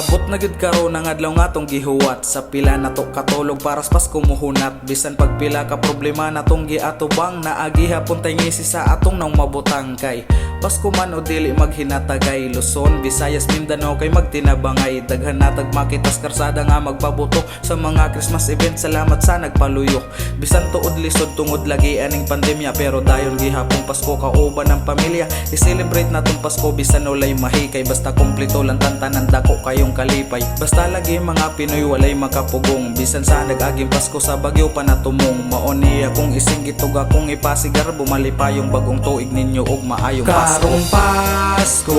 Abot na gid karon ang adlaw nga tong gihuwat, sa pila na to katulog para sa Pasko muhunat. Bisan pagpila ka problema na tong giatubang, naagi hapon tay ngisi sa atong nang mabutang kay Pasko man o dili maghinatagay. Luzon, Visayas, Mindanao kay magtinabangay. Daghan natag makitas karsada nga magpabutok sa mga Christmas event. Salamat sa nagpaluyok. Bisan tuod lisod tungod lagi aning pandemya, pero dayon gihapon Pasko kauban ng pamilya. I-celebrate natong Pasko bisan walay mahi, kay basta kompleto lang tantanan dako kayong kalipay. Basta lagi mga Pinoy walay makapugong. Bisan sa nag-aging Pasko sa Bagyo pa natumong. Maon niya kung isinggit ug akong ipasigar, bumali pa yung bagong tuig ninyo ug maayong Pasko. Karong Pasko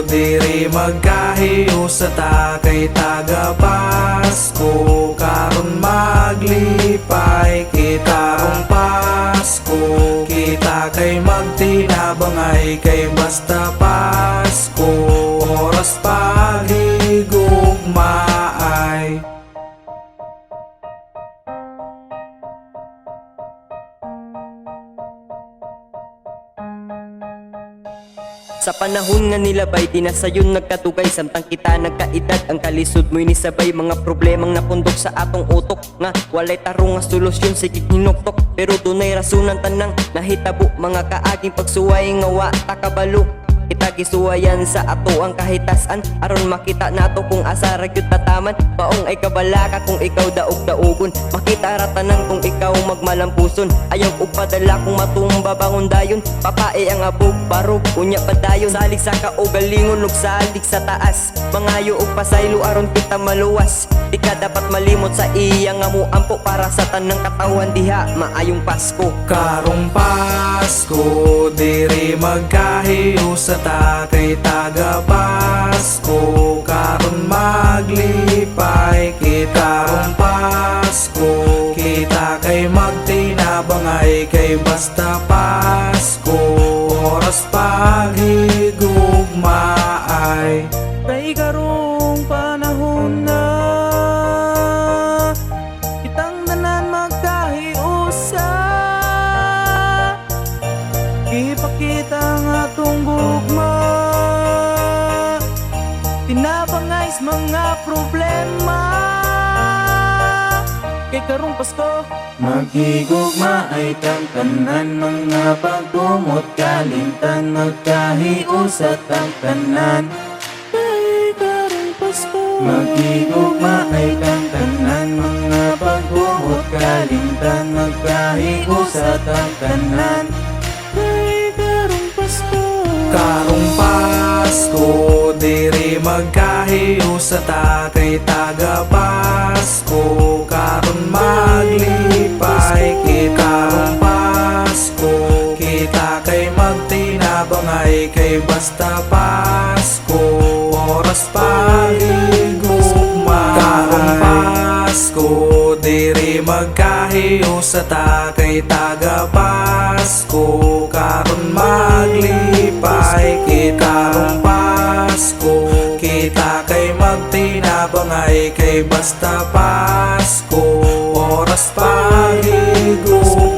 diri magkahiyo sa ta, kay taga Pasko karon maglipay kita. Karong Pasko kita kay magtinabangay, kay basta Pasko oras paghigugmaay. Sa panahon nga nilabay, di na sayon nagkatugay. Samtang kita nagkaedad, ang kalisod mo'y nisabay. Mga problemang napundok sa atong utok, nga walay tarong nga solusyon, sige hinuktok. Pero dunay rasunan tanang nahitabo, mga kaaging pagsuway nga wa takabalo. Kita gisuwayan sa ato ang kahitasan, aron makita nato kung asa ra gyud tataman. Paong ay kabalaka kung ikaw daog-daogon, makita ra tanan kung ikaw magmalampuson. Ayaw og padala kung matumba bangon dayon, papae ang abog barog unya padayon. Salig sa kaugalingon ug salig sa taas, mangayo og pasaylo aron kita maluwas. Di ka dapat malimot sa iya nga muampo, para sa tanang katawan diha maayong Pasko. Karong Pasko diri magkahiyo sa ta, kay taga Pasko karon maglipay kita. Karong Pasko kita kay magtinabangay, kay basta Pasko oras paghigugmaay. Kay karong panahon na kitang tanan magkahiusa, ipakita nga atong gugma, tinabangay mga problema. Kay karong Pasko maghigugma ay tanan, mga pagtumot kalimtan, magkahiusat ang tanan. kay karong Pasko Maghigugma ay tanan, mga pagtumot kalimtan, magkahiusat ang tanan. kay karong Pasko. Karong Pasko diri magkahiyo sa ta, kay taga Pasko karon maglipay kita. Karong Pasko kita kay magtinabangay, kay basta Pasko oras paghigugma. Karong Pasko diri magkahiyo sa ta, kay taga Pasko karon maglipay kita. Karong Pasko kita kay magtinabangay, kay basta Pasko oras paghigugma.